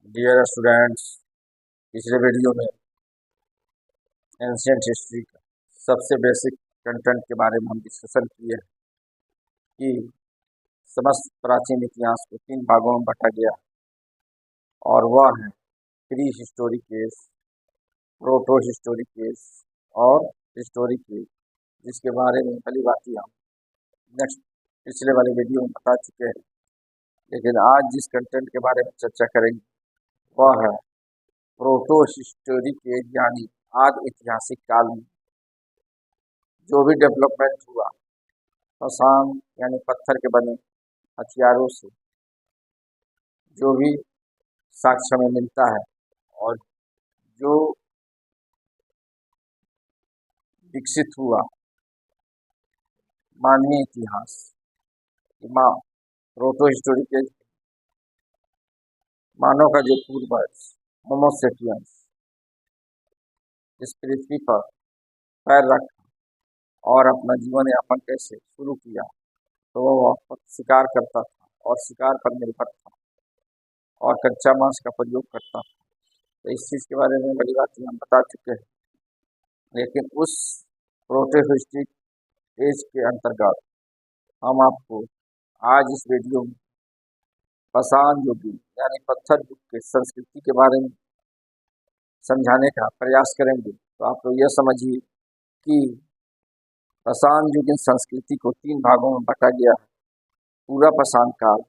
Dear students, पिछले video में ancient history का सबसे बेसिक कंटेंट के बारे में हम डिस्कशन किए हैं कि समस्त प्राचीन इतिहास को 3 भागों में बांटा गया और वह है pre historic case, proto historic case और हिस्टोरिक केस, जिसके बारे में भली बात हम नेक्स्ट पिछले वाले वीडियो में बता चुके हैं। लेकिन आज जिस कंटेंट के बारे में चर्चा करेंगे वह है प्रोटो हिस्टोरिक केस, यानी आदि ऐतिहासिक काल में जो भी डेवलपमेंट हुआ पाषाण यानी पत्थर के बने हथियारों से, जो भी साक्ष्य में मिलता है और जो विकसित हुआ मानवीय इतिहास, प्रोटो हिस्टोरिक मानव का जो पूर्वज होमो सेपियंस इस पृथ्वी पर पैर रखा और अपना जीवन यापन कैसे शुरू किया, तो वह शिकार करता था और शिकार पर निर्भर था और कच्चा मांस का प्रयोग करता था। तो इस चीज़ के बारे में बड़ी बात हम बता चुके हैं। लेकिन उस प्रोटोहिस्टोरिक एज के अंतर्गत हम आपको आज इस वीडियो में पाषाण युग यानी पत्थर युग के संस्कृति के बारे में समझाने का प्रयास करेंगे। तो आप लोग यह समझिए कि पाषाण युग संस्कृति को 3 भागों में बांटा गया है: पूरा पाषाण काल,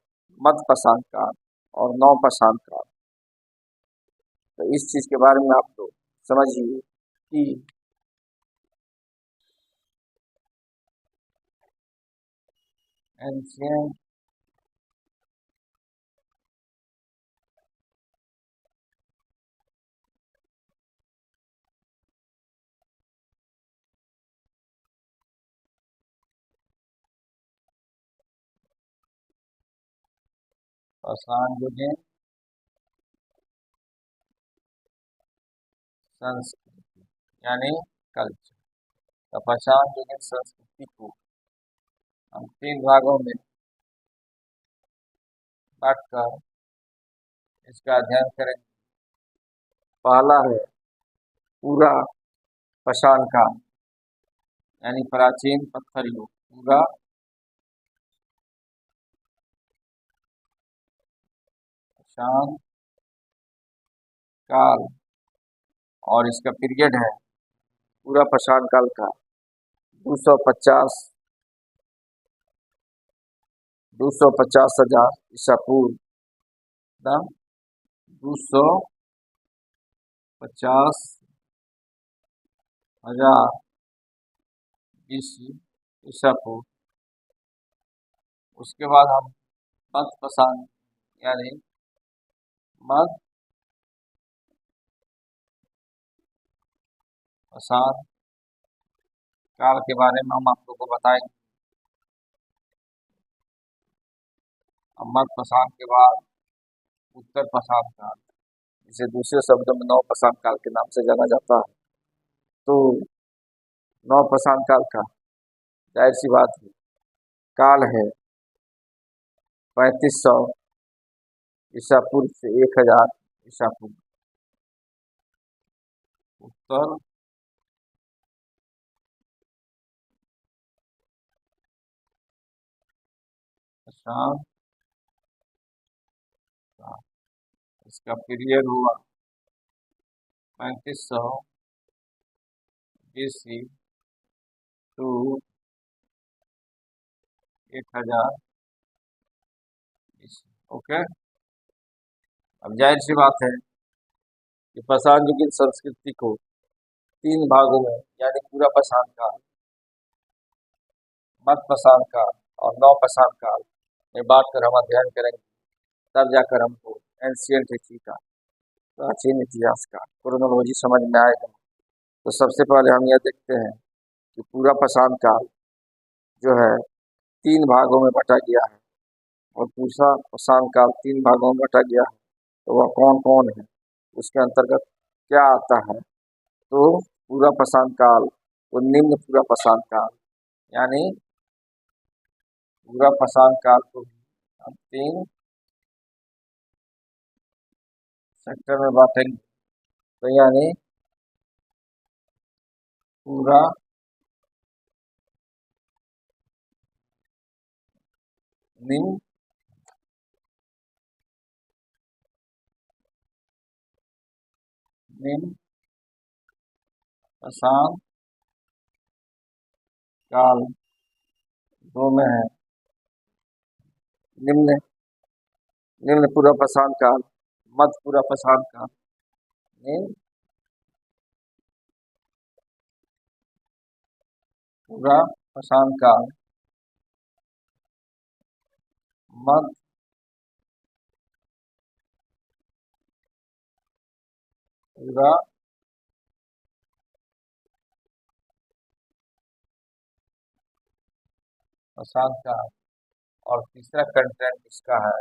मध्य पाषाण काल और नव पाषाण काल। तो इस चीज़ के बारे में आप लोग समझिए कि एंशियंट पाषाण युग संस्कृति यानी कल्चर। तो पाषाण युग संस्कृति को हम 3 भागों में बांटकर इसका अध्ययन करेंगे। पहला है पूरा पाषाण काल यानी प्राचीन पत्थर युग, पूरा पाषाण काल, और इसका पीरियड है पूरा पाषाण काल का 250,000 ईसा पूर्व, 250,000 ईसा पूर्व। उसके बाद हम मध्य पाषाण यानी मध्य पाषाण काल के बारे में हम आप लोग को बताएंगे। मध्य पाषाण के बाद उत्तर पाषाण काल, जिसे दूसरे शब्दों में नव पाषाण काल के नाम से जाना जाता है। तो नव पाषाण काल का जाहिर सी बात है काल है 3500 ईसा पूर्व से 1000 ईसा पूर्व। उत्तर पाषाण काल, इसका पीरियड हुआ 3500 BC टू 1000 BC। ओके, अब जाहिर सी बात है कि पाषाण युगीन संस्कृति को 3 भागों में यानी पूरा पाषाण काल, मध्य पाषाण काल और नव पाषाण काल में बांटकर हम अध्ययन करेंगे। तब जाकर हमको एंशियंट हिस्ट्री का, प्राचीन इतिहास का क्रोनोलॉजी समझ में आएगा। तो सबसे पहले हम यह देखते हैं कि पूरा पाषाण काल जो है 3 भागों में बांटा गया है और पूरा पाषाण काल 3 भागों में बांटा गया है। तो वह कौन कौन है, उसके अंतर्गत क्या आता है? तो पूरा पाषाण काल वो निम्न पूरा पाषाण काल यानी पूरा पाषाण काल को हम 3 सेक्टर में बांटेंगे तो यानी पूरा निम्न निम्न प्रशांत काल दो में है। निम्न निम्न पूरा प्रशांत काल, मध्य पूरा प्रशांत काल, निम्न पूरा प्रशांत काल, मध्य पूरा प्रशांत काल। और तीसरा कंटेंट इसका है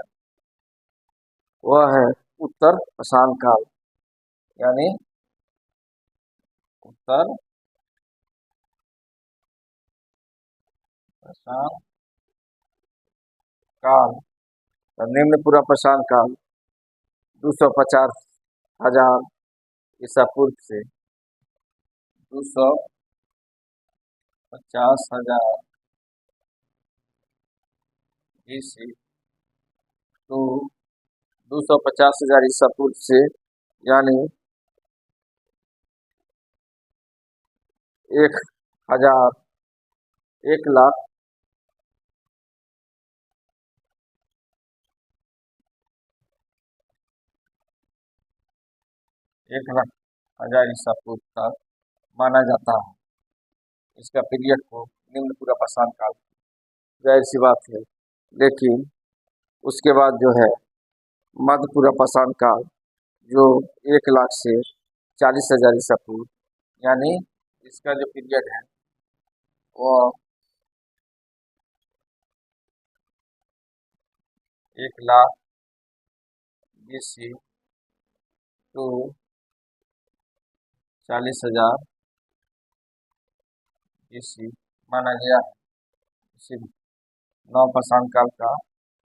वह है उत्तर प्रशांत काल, यानी उत्तर प्रशांत काल। तो निम्न पूरा प्रशांत काल 250,000 ईसा पूर्व से 250,000 BC टू 250,000 ईसा पूर्व से, यानी 1,000 1,00,000 1,00,000 ईसा पूर्व तक माना जाता है। इसका पीरियड को निम्न पूरा प्रशांत काल, जाहिर सी बात है। लेकिन उसके बाद जो है मध्य पूरा प्रशांत काल, जो 1,00,000 से 40,000 ईसा पूर्व, यानी इसका जो पीरियड है वो 1,00,000 BC टू 40,000 BC माना गया है। इसी नव प्रशांत काल का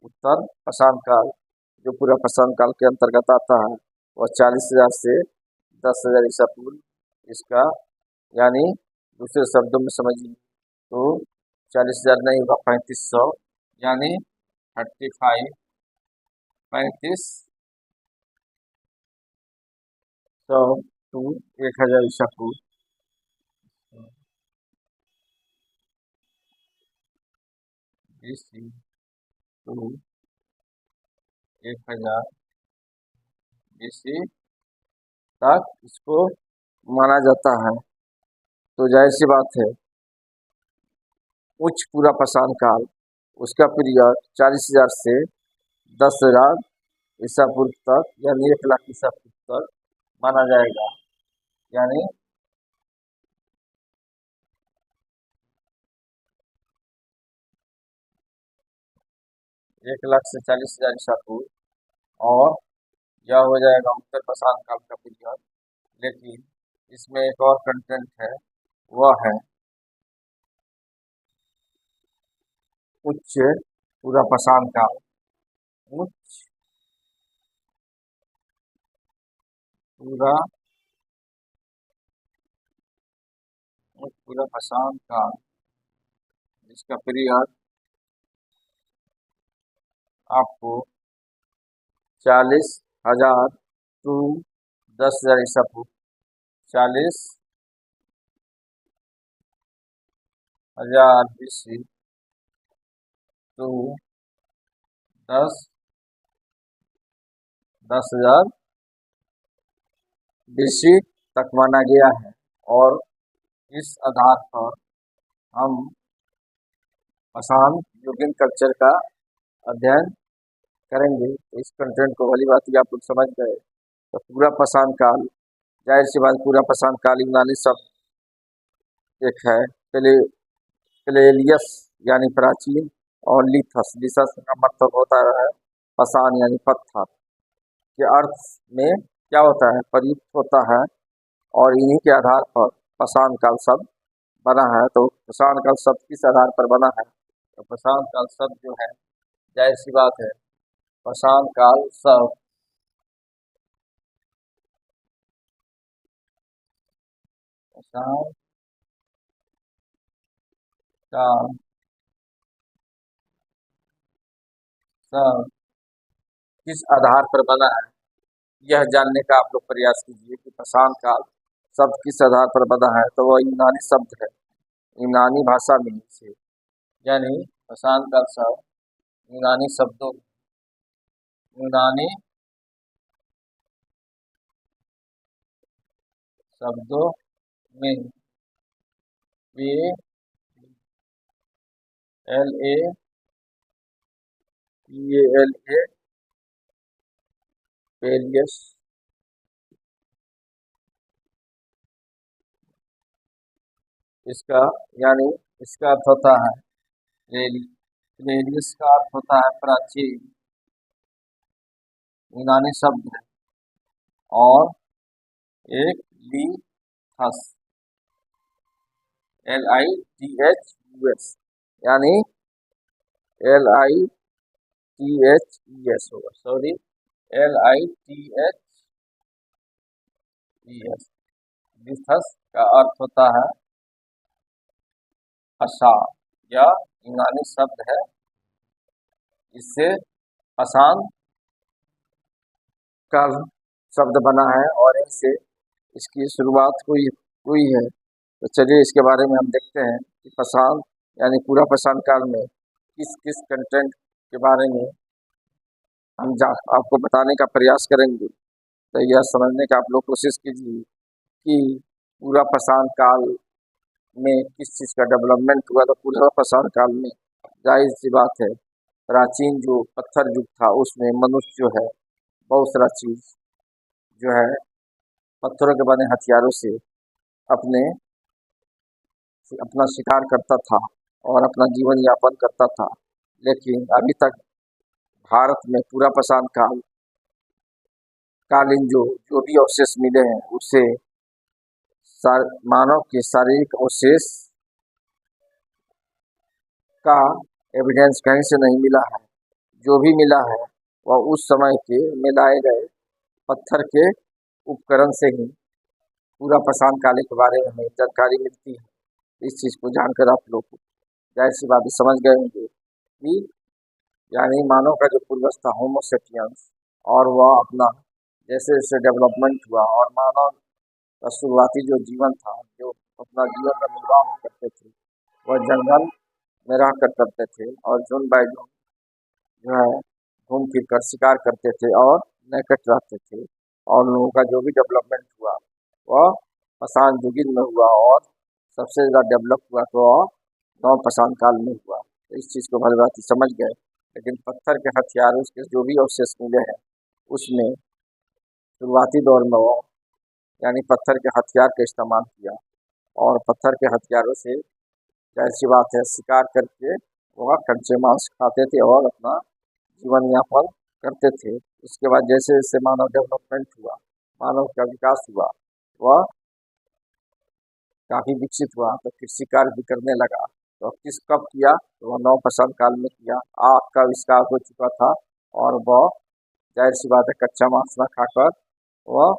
उत्तर प्रशांत काल, जो पूरा प्रशांत काल के अंतर्गत आता है, वह 40,000 से 10,000 ईसा पूर्व इसका, यानी दूसरे शब्दों में समझिए तो 40,000 नहीं होगा, 3,500, यानी 35,सौ टू 1,000 ईसा पूर्व। BC टू 1,000 BC तक इसको माना जाता है। तो जाहिर सी बात है उच्च पूरा प्रशांत काल, उसका पीरियड 40,000 से 10,000 ईसा पूर्व तक, यानी 1,00,000 ईसा पूर्व तक माना जाएगा। यानी 1,00,000 से 40,000 ईसा पूर्व, और यह हो जाएगा उत्तर प्रशांत काल का पीरियड। लेकिन इसमें एक और कंटेंट है, वह है उच्च पूरा प्रशांत काल। उच्च पूरा पूरा प्रशांत काल, जिसका पीरियड आपको 40,000 टू 10,000 ईसा पूर्व, 40,000 BC टू 10,000 BC तक माना गया है। और इस आधार पर हम प्रशांत युगीन कल्चर का अध्ययन करेंगे। तो इस कंटेंट को भली बात आप लोग समझ गए। तो पूरा प्रशांत काल, जाहिर सी बात, पूरा प्रशांत काल यूनानी शब्द एक है प्लेलियस यानी प्राचीन, और लिथस, लिथस का मतलब होता है पाषाण यानी पत्थर के अर्थ में क्या होता है, प्रयुक्त होता है। और इन्हीं के आधार पर प्रशांत काल शब्द बना है। तो प्रशांत काल शब्द किस आधार पर बना है? तो प्रशांत काल शब्द जो है, जाहिर सी बात है, प्रशांत काल शब्द प्रशांत काल सब किस आधार पर बना है, यह जानने का आप लोग प्रयास कीजिए कि प्रशांत काल शब्द किस आधार पर बना है। तो वह यूनानी शब्द है, यूनानी भाषा में से, यानी प्रशांत काल शब्द यूनानी शब्दों में PALA पेलियस इसका यानी इसका अर्थ होता है पेलियस का अर्थ होता है प्राचीन, यूनानी शब्द है। और एक लिथस LITHUS यानी LITHES होगा, सॉरी LITHES। लिथस का अर्थ होता है आसान, यह यूनानी शब्द है, इससे आसान काल शब्द बना है और इससे इसकी शुरुआत हुई है। तो चलिए इसके बारे में हम देखते हैं कि प्रशांत यानी पूरा प्रशांत काल में किस किस कंटेंट के बारे में हम आपको बताने का प्रयास करेंगे। तो यह समझने का आप लोग कोशिश कीजिए कि पूरा प्रशांत काल में किस चीज़ का डेवलपमेंट हुआ। तो पूरा प्रशांत काल में जाहिर सी बात है, प्राचीन जो पत्थर युग था उसमें मनुष्य जो है बहुत सारा चीज़ जो है पत्थरों के बने हथियारों से अपना शिकार करता था और अपना जीवन यापन करता था। लेकिन अभी तक भारत में पूरा प्रशांत कालीन जो भी अवशेष मिले हैं उससे मानव के शारीरिक अवशेष का एविडेंस कहीं से नहीं मिला है। जो भी मिला है वह उस समय के मिलाए गए पत्थर के उपकरण से ही पूरा प्रशांत काल के बारे में हमें जानकारी मिलती है। इस चीज़ को जानकर आप लोग जाहिर सी बात समझ गए होंगे कि यानी मानव का जो पूर्वज था होमो सेपियंस, और वह अपना जैसे जैसे डेवलपमेंट हुआ और मानव का शुरुआती जो जीवन था, जो अपना जीवन का निर्वाह करते थे, वह जंगल में रह कर करते थे और झुंड बाय झुंड जो है घूम फिर कर शिकार करते थे और निकट रहते थे। और लोगों का जो भी डेवलपमेंट हुआ वह प्रशांत युगीन में हुआ और सबसे ज़्यादा डेवलप हुआ तो नव प्रशांत काल में हुआ। तो इस चीज़ को भली भांति समझ गए। लेकिन पत्थर के हथियारों के जो भी अवशेष मिले हैं उसमें शुरुआती दौर में वो यानी पत्थर के हथियार का इस्तेमाल किया और पत्थर के हथियारों से जाहिर सी बात है शिकार करके वह कच्चे मांस खाते थे और अपना जीवन यापन करते थे। उसके बाद जैसे जैसे मानव डेवलपमेंट हुआ, मानव का विकास हुआ, वह काफ़ी विकसित हुआ तो कृषि कार्य भी करने लगा। तो कब किया, तो वह नव प्रशांत काल में किया। आग का आविष्कार हो चुका था और वह जाहिर सी बात है कच्चा मांस न खाकर वह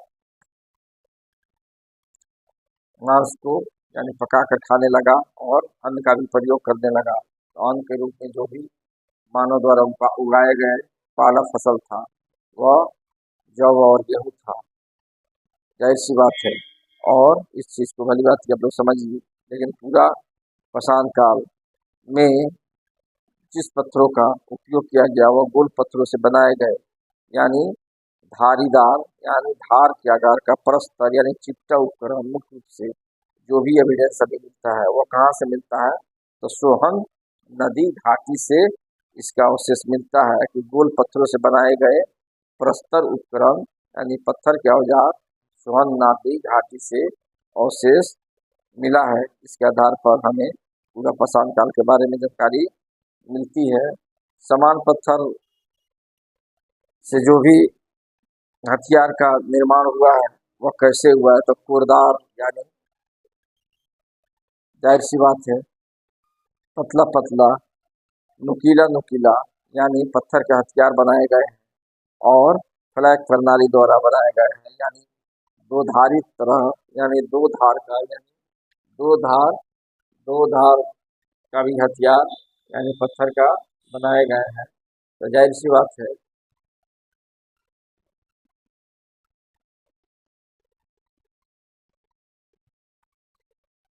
मांस को यानी पका कर खाने लगा और अन्न का भी प्रयोग करने लगा। तो अन्न के रूप में जो भी मानव द्वारा उगाए गए पहला फसल था वह जौ और गेहूँ था, जाहिर सी बात है। और इस चीज़ को भली बात आप लोग समझिए। लेकिन पूरा प्रशांत काल में जिस पत्थरों का उपयोग किया गया वह गोल पत्थरों से बनाए गए, यानी धारीदार यानी धार के आकार का प्रस्तर यानी चिपटा उपकरण। मुख्य रूप से जो भी एविडेंस अभी मिलता है वह कहाँ से मिलता है, तो सोहन नदी घाटी से इसका अवशेष मिलता है कि गोल पत्थरों से बनाए गए प्रस्तर उपकरण यानी पत्थर के औजार सोहन नदी घाटी से अवशेष मिला है। इसके आधार पर हमें पूरा प्रशांत काल के बारे में जानकारी मिलती है। समान पत्थर से जो भी हथियार का निर्माण हुआ है वह कैसे हुआ है, तो कोरदार यानी जाहिर सी बात है पतला पतला नुकीला नुकीला यानी पत्थर के हथियार बनाए गए हैं और फ्लैग प्रणाली द्वारा बनाए गए हैं, यानी दो धारी तरह यानी दो धार का यानी दो धार दो धार का भी हथियार यानी पत्थर का बनाए गए हैं। तो जाहिर सी बात है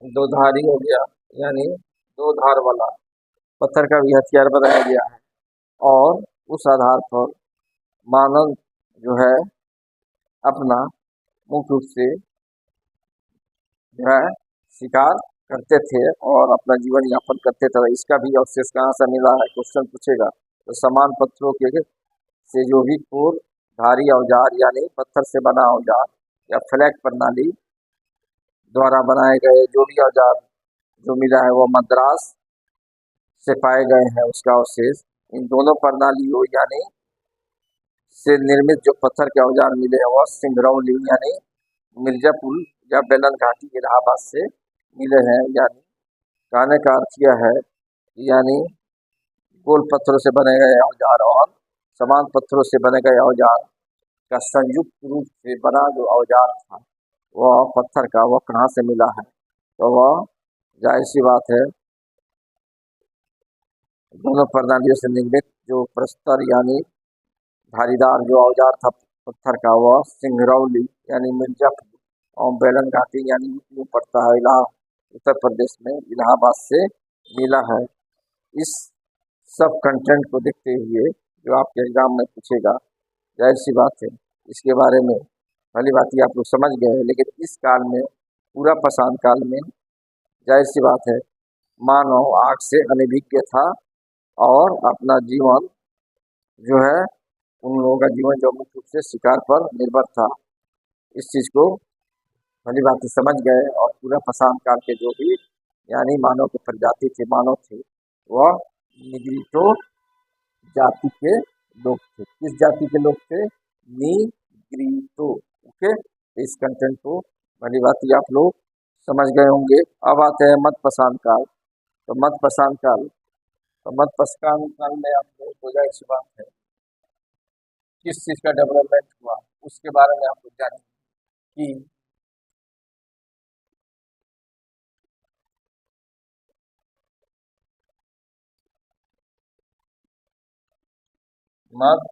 दो धारी हो गया, यानी दो धार वाला पत्थर का भी हथियार बनाया गया है। और उस आधार पर मानव जो है अपना मुख्य रूप से जो है शिकार करते थे और अपना जीवन यापन करते थे। इसका भी अवशेष कहाँ से मिला है, क्वेश्चन पूछेगा। तो समान पत्थरों के से जो भी कोर धारी औजार यानी पत्थर से बना औजार या फ्लैग प्रणाली द्वारा बनाए गए जो भी औजार जो मिला है वो मद्रास से पाए गए हैं, उसका अवशेष। इन दोनों प्रणालियों यानी से निर्मित जो पत्थर के औजार मिले हैं वह सिंगरौली यानी मिर्जापुर या बेलन घाटी इलाहाबाद से मिले हैं। यानी कहने का अर्थ यह है यानी गोल पत्थरों से बने गए औजार और समान पत्थरों से बने गए औजार का संयुक्त रूप से बना जो औजार था वह पत्थर का वह कहाँ से मिला है। तो वह जाहिर सी बात है दोनों प्रणालियों से निर्मित जो प्रस्तर यानी धारीदार जो औजार था पत्थर का वह सिंगरौली यानी मिर्जापुर और बेलन घाटी यानी यूपी में पड़ता है उत्तर प्रदेश में इलाहाबाद से मिला है। इस सब कंटेंट को देखते हुए जो आपके एग्जाम में पूछेगा, जाहिर सी बात है इसके बारे में पहली बात ही आप लोग समझ गए हैं। लेकिन इस काल में पूरा पाषाण काल में जाहिर सी बात है मानव आग से अनभिज्ञ था और अपना जीवन जो है उन लोगों का जीवन जो मुख्य रूप से शिकार पर निर्भर था। इस चीज़ को भली बात समझ गए और पूरा पाषाण काल के जो भी यानी मानव की प्रजाति थे मानव थे वह निग्रिटो जाति के लोग थे। किस जाति के लोग थे? निग्रिटो। ओके, इस कंटेंट को भली बात आप लोग समझ गए होंगे। अब आते हैं मध्य पाषाण काल। तो मध्य पाषाण काल में आप लोग को जाहिर सी बात है किस चीज़ का डेवलपमेंट हुआ उसके बारे में आप लोग जानेंगे कि मध्य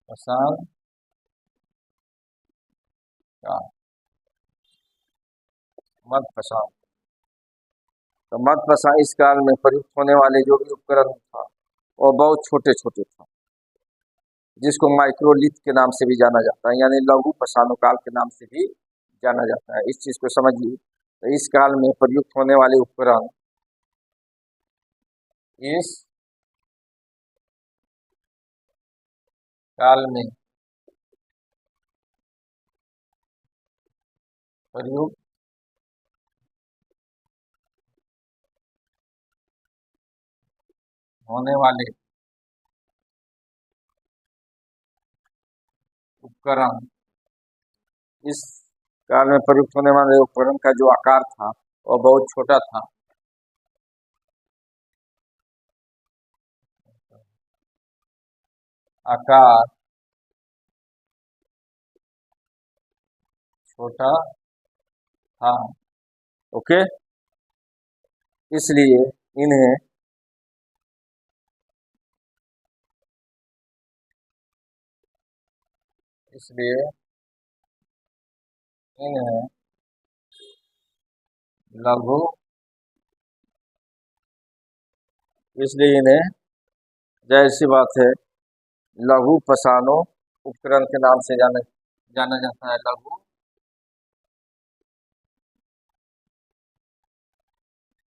पाषाण काल मध्य पाषाण तो मध्य पाषाण इस काल में प्रयुक्त होने वाले जो भी उपकरण था वो बहुत छोटे छोटे था, जिसको माइक्रोलिथ के नाम से भी जाना जाता है यानी लघु पाषाणकाल के नाम से भी जाना जाता है। इस चीज़ को समझिए। तो इस काल में प्रयुक्त होने वाले उपकरण इस काल में प्रयुक्त होने वाले उपकरण इस काल में प्रयुक्त होने वाले उपकरण का जो आकार था वह बहुत छोटा था। आकार छोटा था। ओके, इसलिए इन्हें इसलिए इन्हें लघु इसलिए इन्हें जाहिर सी बात है लघु पाषाणों उपकरण के नाम से जाना जाता है। लघु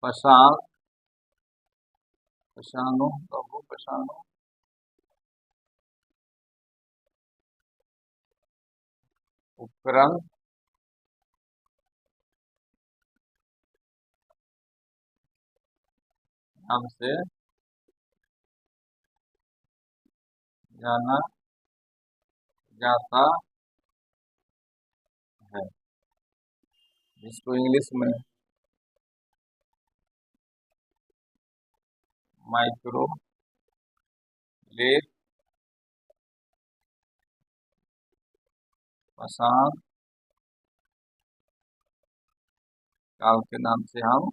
पाषाण पाषाणों लघु पाषाणों उपकरण नाम से जाना जाता है, जिसको इंग्लिश में माइक्रो लेथ पाषाण काल के नाम से हम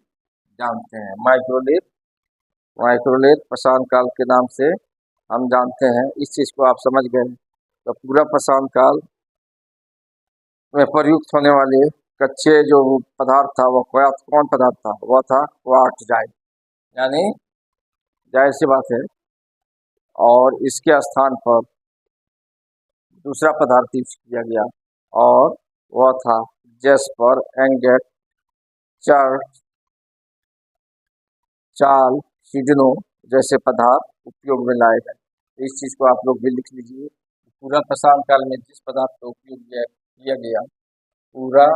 जानते हैं। माइक्रोलिथ, माइक्रोलिथ पाषाण काल के नाम से हम जानते हैं। इस चीज को आप समझ गए तो पूरा पाषाण काल में प्रयुक्त होने वाले कच्चे जो पदार्थ था वो कौन पदार्थ था? वह था क्वार्ट्जाइट, यानी जाहिर सी बात है। और इसके स्थान पर दूसरा पदार्थ यूज किया गया और वह था जेस्पर, एंगेट, चाल, सिडनो जैसे पदार्थ उपयोग में लाए गए। इस चीज को आप लोग भी लिख लीजिए। पूरा पाषाण काल में जिस पदार्थ का उपयोग किया गया, पूरा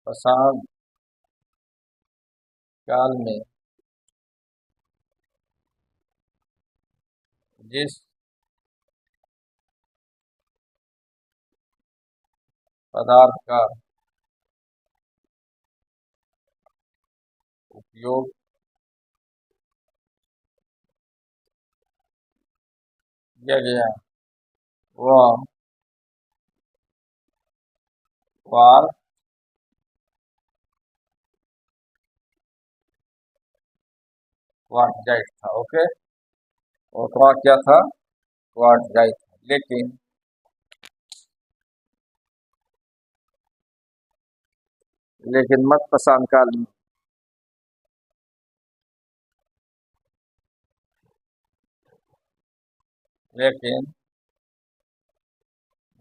पाषाण काल में जिस पदार्थ का उपयोग किया गया वह क्वार्ट्जाइट था। ओके, और वह क्या था? क्वार्ट्जाइट था। लेकिन मध्य पाषाण काल में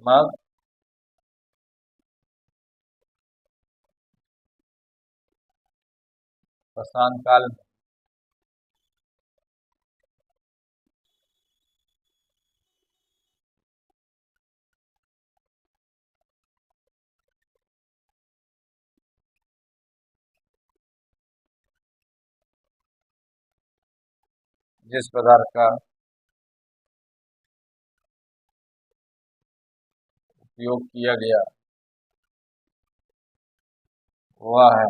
मध्य पाषाण काल में जिस पदार्थ का उपयोग किया गया वह है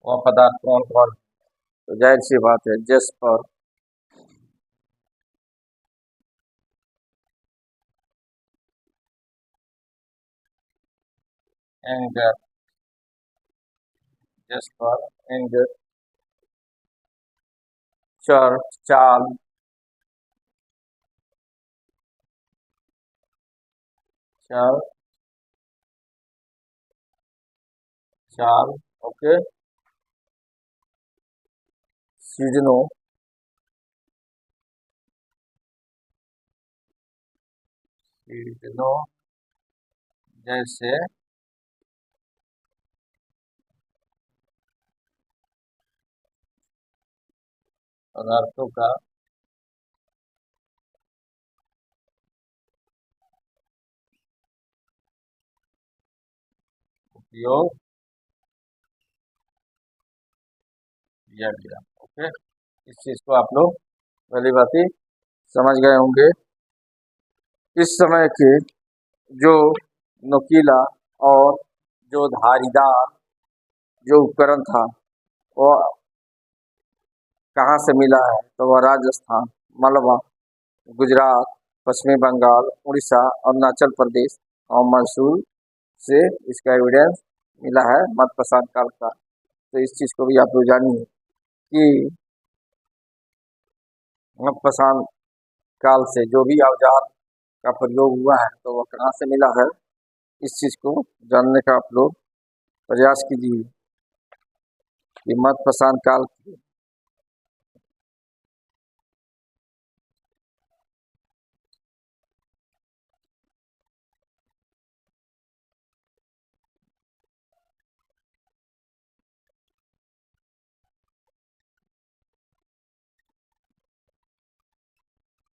वह पदार्थ कौन कौन? तो जाहिर सी बात है जेस्पर, एंगर, जेस्पर, एंगर, चाल, चाल, चाल, ओके, सिडनो, सिडनो जैसे पदार्थों का उपयोग किया गया। ओके, इस चीज को आप लोग पहली बात ही समझ गए होंगे। इस समय के जो नुकीला और जो धारीदार जो उपकरण था वो कहाँ से मिला है? तो वह राजस्थान, मलबा, गुजरात, पश्चिमी बंगाल, उड़ीसा, अरुणाचल प्रदेश और मैसूर से इसका एविडेंस मिला है मध्य पाषाण काल का। तो इस चीज को भी आप लोग जानिए कि मध्य पाषाण काल से जो भी औजार का प्रयोग हुआ है तो वह कहाँ से मिला है, इस चीज को जानने का आप लोग प्रयास कीजिए कि मध्य पाषाण काल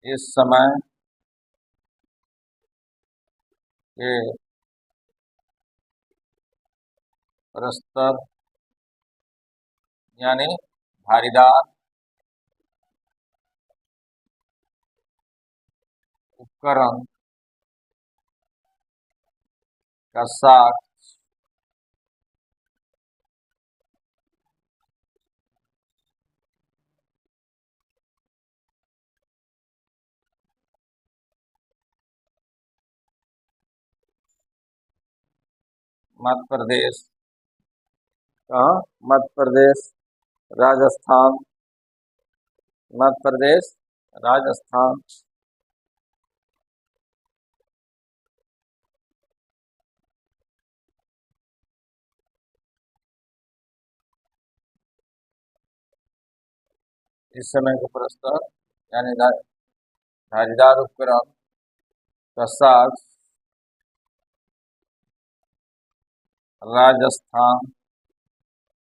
इस समय के प्रस्तर यानी धारीदार उपकरण का साक्ष्य मध्य प्रदेश, कहाँ? मध्य प्रदेश, राजस्थान, मध्य प्रदेश, राजस्थान, इस समय का प्रस्ताव यानी धारीदार उपकरण का साक्ष राजस्थान।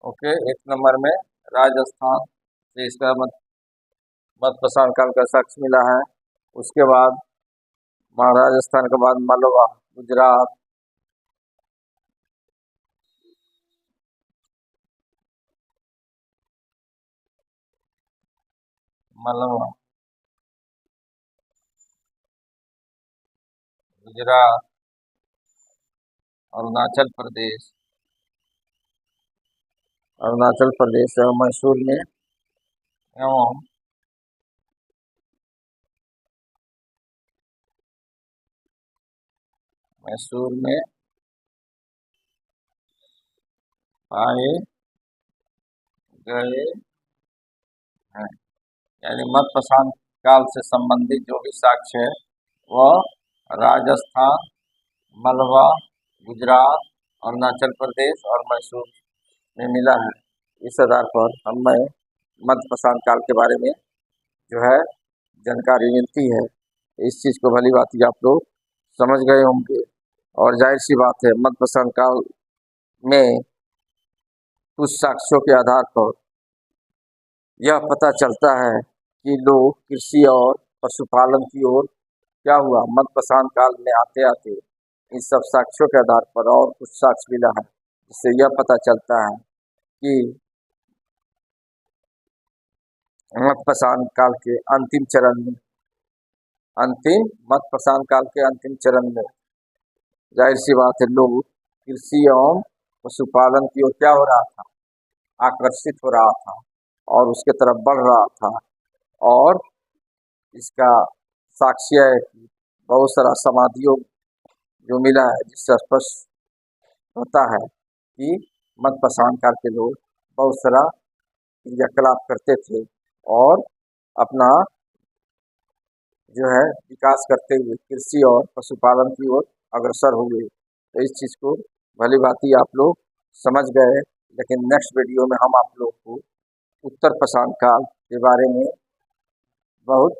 ओके, एक नंबर में राजस्थान से इसका मध्य प्रसारण काल का साक्ष्य मिला है। उसके बाद राजस्थान के बाद मालवा, गुजरात, मालवा, गुजरात, अरुणाचल प्रदेश, अरुणाचल प्रदेश एवं मैसूर में एवं मैसूर में पाए गए हैं। यानी मध्य प्रसारण काल से संबंधित जो भी साक्ष्य है वह राजस्थान, मालवा, गुजरात, अरुणाचल प्रदेश और मैसूर में मिला है। इस आधार पर हमें मध्य प्रसारण काल के बारे में जो है जानकारी मिलती है। इस चीज़ को भली भांति आप लोग समझ गए होंगे। और जाहिर सी बात है, मध्य प्रसारण काल में कुछ साक्ष्यों के आधार पर यह पता चलता है कि लोग कृषि और पशुपालन की ओर क्या हुआ, मध्य प्रसारण काल में आते आते इन सब साक्ष्यों के आधार पर और कुछ साक्ष्य मिला है, जिससे यह पता चलता है कि मध्य प्रसारण काल के अंतिम चरण में मध्य प्रसारण काल के अंतिम चरण में जाहिर सी बात है लोग कृषि एवं पशुपालन की ओर क्या हो रहा था, आकर्षित हो रहा था और उसके तरफ बढ़ रहा था। और इसका साक्ष्य है कि बहुत सारा समाधियों जो मिला है, जिससे स्पष्ट होता है कि मध्य प्रसारण काल के लोग बहुत सारा क्रियाकलाप करते थे और अपना जो है विकास करते हुए कृषि और पशुपालन की ओर अग्रसर हुए। तो इस चीज़ को भली भांति आप लोग समझ गए। लेकिन नेक्स्ट वीडियो में हम आप लोग को उत्तर प्रसारण काल के बारे में बहुत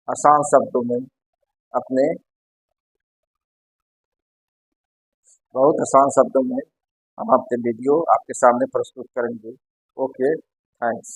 आसान शब्दों में हम अपने वीडियो आपके सामने प्रस्तुत करेंगे। Okay, thanks.